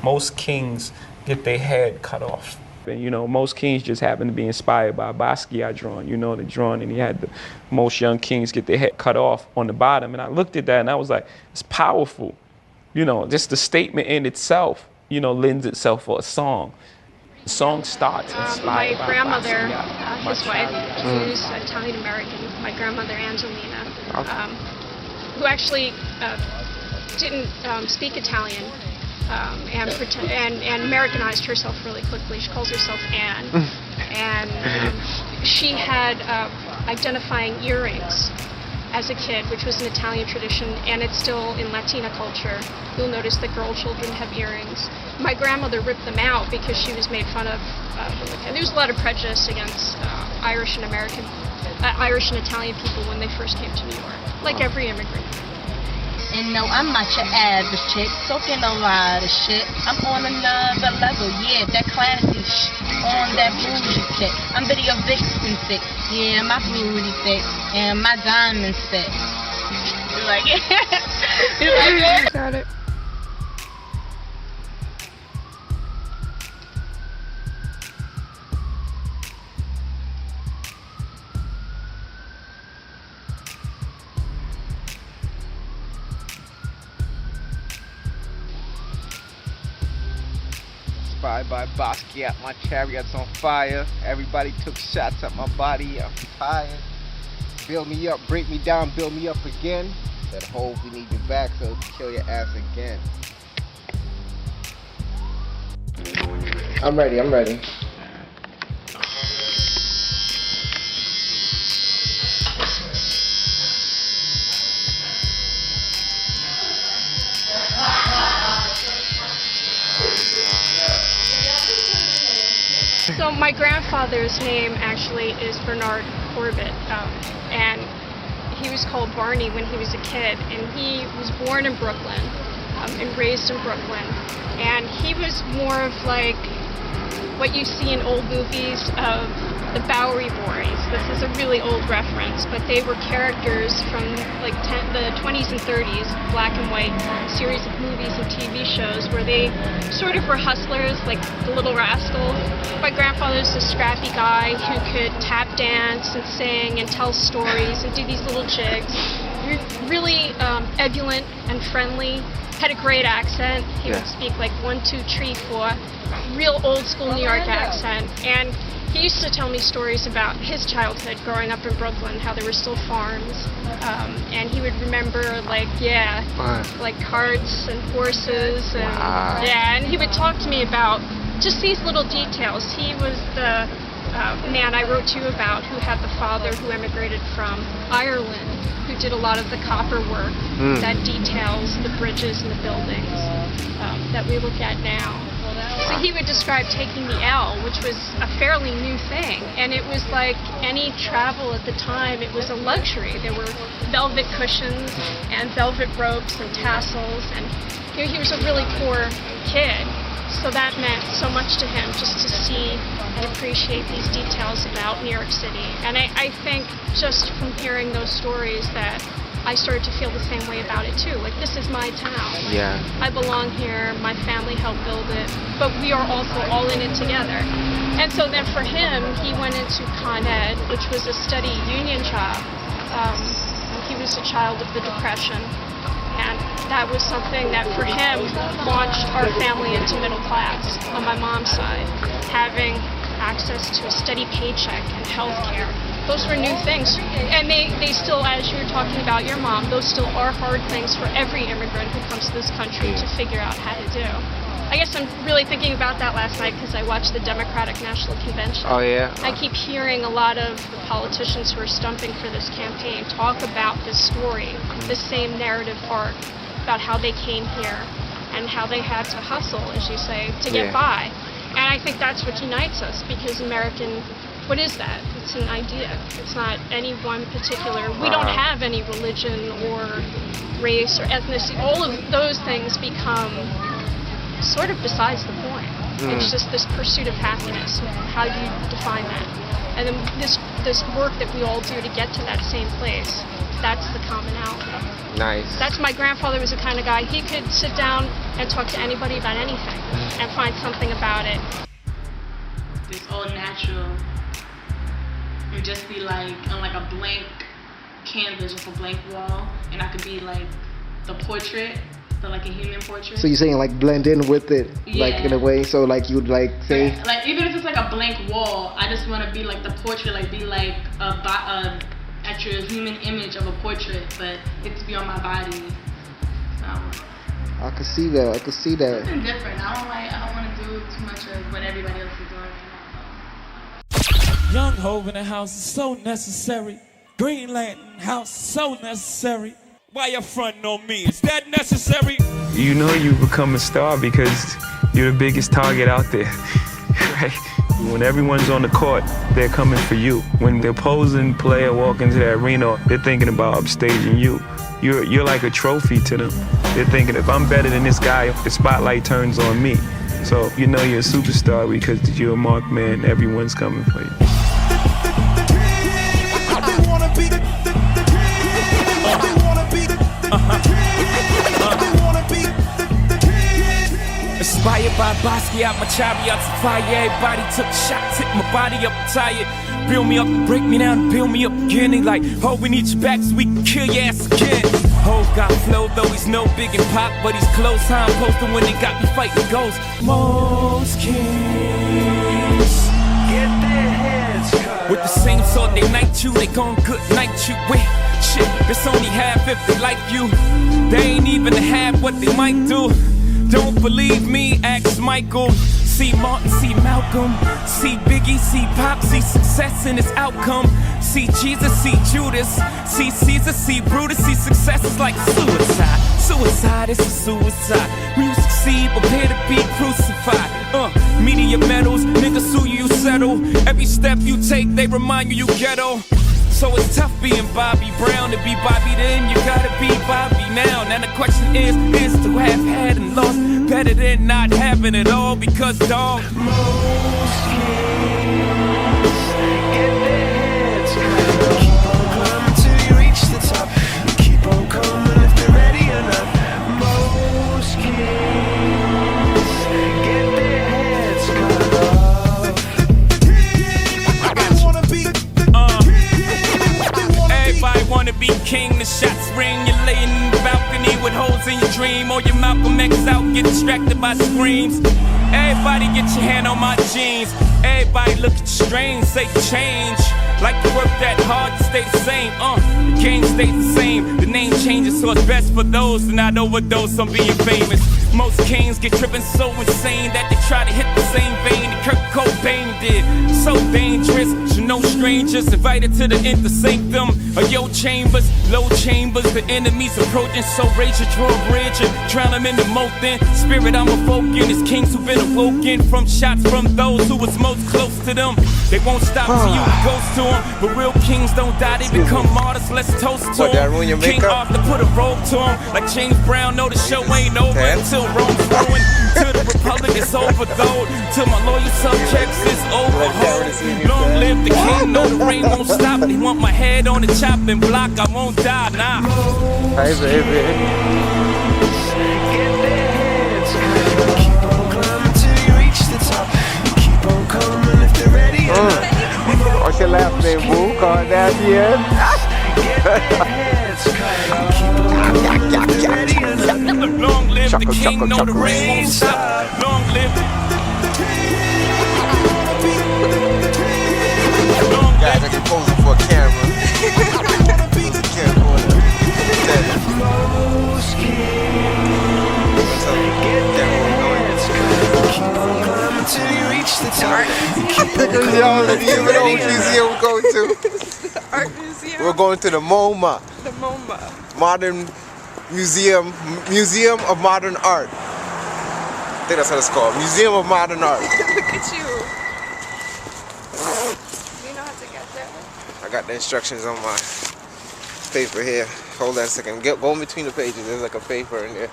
most kings get their head cut off. And you know, most kings just happen to be inspired by Basquiat drawing, you know, the drawing, and he had the most young kings get their head cut off on the bottom. And I looked at that and I was like, it's powerful. You know, just the statement in itself, you know, lends itself for a song. The song starts inspired my grandmother, his wife, who's Italian-American, my grandmother Angelina, who actually didn't speak Italian, and Americanized herself really quickly. She calls herself Anne. And she had identifying earrings as a kid, which was an Italian tradition, and it's still in Latina culture. You'll notice that girl children have earrings. My grandmother ripped them out because she was made fun of. There was a lot of prejudice against Irish and Italian people when they first came to New York, like every immigrant. And no, I'm not your average chick, talking a lot of shit. I'm on another level, yeah, that classy on that bougie chick. I'm video vixen sick, yeah, my booty thick, and my diamonds thick. You like it? You like it? Got it. Inspired by Basquiat, my chariot's on fire. Everybody took shots at my body, I'm tired. Build me up, break me down, build me up again. That hole, we need you back, so kill your ass again. I'm ready, I'm ready. So my grandfather's name actually is Bernard Corbett, and he was called Barney when he was a kid, and he was born in Brooklyn and raised in Brooklyn, and he was more of like what you see in old movies of the Bowery Boys. This is a really old reference, but they were characters from like the 20s and 30s, black and white series of movies and TV shows where they sort of were hustlers, like the Little Rascals. My grandfather's a scrappy guy who could tap dance and sing and tell stories and do these little jigs. Really ebullient and friendly. Had a great accent. He would speak like 1, 2, 3, 4. Real old school New York accent. And he used to tell me stories about his childhood growing up in Brooklyn, how there were still farms. And he would remember like carts and horses. And, and he would talk to me about just these little details. He was the man I wrote to you about who had the father who emigrated from Ireland, who did a lot of the copper work that details the bridges and the buildings that we look at now. So he would describe taking the L, which was a fairly new thing, and it was like any travel at the time, it was a luxury. There were velvet cushions and velvet ropes and tassels, and he was a really poor kid, so that meant so much to him just to see and appreciate these details about New York City. And I think just from hearing those stories that I started to feel the same way about it too. Like, this is my town. Like, I belong here, my family helped build it, but we are also all in it together. And so then for him, he went into Con Ed, which was a steady union job. He was a child of the Depression, and that was something that for him launched our family into middle class on my mom's side, having access to a steady paycheck and health care. Those were new things, and they still, as you were talking about your mom, those still are hard things for every immigrant who comes to this country to figure out how to do. I guess I'm really thinking about that last night because I watched the Democratic National Convention. Oh, yeah? I keep hearing a lot of the politicians who are stumping for this campaign talk about this story, this same narrative arc about how they came here and how they had to hustle, as you say, to get by. And I think that's what unites us, because what is that? It's an idea. It's not any one particular, we don't have any religion or race or ethnicity. All of those things become sort of besides the point. It's just this pursuit of happiness. How do you define that? And then this work that we all do to get to that same place, that's the commonality. Nice. That's my grandfather was the kind of guy, he could sit down and talk to anybody about anything and find something about it. It's all natural. And just be like on like a blank canvas, just a blank wall, and I could be like the portrait, so like a human portrait. So you're saying like blend in with it, like in a way, so like you'd like say... Like even if it's like a blank wall, I just want to be like the portrait, like be like a actual human image of a portrait, but it's to be on my body. So I could see that, I could see that. Something different. I don't want to do too much of what everybody else is doing right now. Young Hov in the house is so necessary. Green Lantern house is so necessary. Why you fronting on me? Is that necessary? You know you become a star because you're the biggest target out there, right? When everyone's on the court, they're coming for you. When the opposing player walk into the arena, they're thinking about upstaging you. You're like a trophy to them. They're thinking, if I'm better than this guy, the spotlight turns on me. So you know you're a superstar because you're a marked man. Everyone's coming for you. Inspired by Basquiat, my chariots of fire. Everybody took shots, hit my body up tired. Build me up, break me down, build me up again. They like, oh, we need you back so we can kill your ass again. Hov got flow, though he's no big and pop, but he's close. How I'm posting when they got me fighting ghosts. Most kings get their heads cut with the same sword they knight you, they gon' good night you with. Shit, it's only half if they like you. They ain't even half what they might do. Don't believe me, ask Michael. See Martin, see Malcolm, see Biggie, see Pop, see success in its outcome. See Jesus, see Judas, see Caesar, see Brutus, see success is like suicide. Suicide is a suicide. When you succeed, prepare to be crucified. Media medals, niggas sue you, you settle. Every step you take, they remind you ghetto. So it's tough being Bobby Brown. To be Bobby then, you gotta be Bobby now. Now the question is to have had and lost better than not having it all? Because dog, most kings get their heads cut. Keep on climbing till you reach the top. Keep on coming if they're ready enough. Most kings get their heads cut. Everybody wanna be king, the shots ring. You're laying in the balcony with holes in your dream, or your Malcolm X out, get distracted by screams. Everybody get your hand on my jeans. Everybody look at you strange, say change. Like to work that hard to stay the same. The game stays the same. The name changes, so it's best for those to not overdose on being famous. Most kings get tripping so insane that they try to hit the same vein that Kurt Cobain did. So dangerous, you know strangers invited to the inner sanctum of your chambers, low chambers. The enemies approaching, so rage you draw a bridge and drown them in the molten spirit. I'm evoking it's kings who've been awoken from shots from those who was most close to them. They won't stop till you ghost to them, but real kings don't die, they become martyrs. Let's toast to them. King Arthur put a robe to him, like James Brown. Know the show ain't over until Rome's ruined. Till the republic is overthrown, till my loyal subjects is overhauled. Long live the king, know the rain won't stop. They want my head on the chopping block, I won't die, nah. Hey baby. Get their heads cut. Keep on climbing till you reach the top. Keep on coming if they're ready enough. What's your last name, boo? Kardashian? Get their heads cut. Keep on coming if they're ready enough. Long live the king, know the rain won't stop. Long live Guys, I get posing for a camera. most kings get their heads cut. Keep on climbing till you reach the top. Museum we're going to. Art museum? We're going to the MoMA. The MoMA. Modern Museum of Modern Art. I think that's what it's called. Museum of Modern Art. Look at you. Do you know how to get there? I got the instructions on my paper here. Hold on a second. Go in between the pages. There's like a paper in there.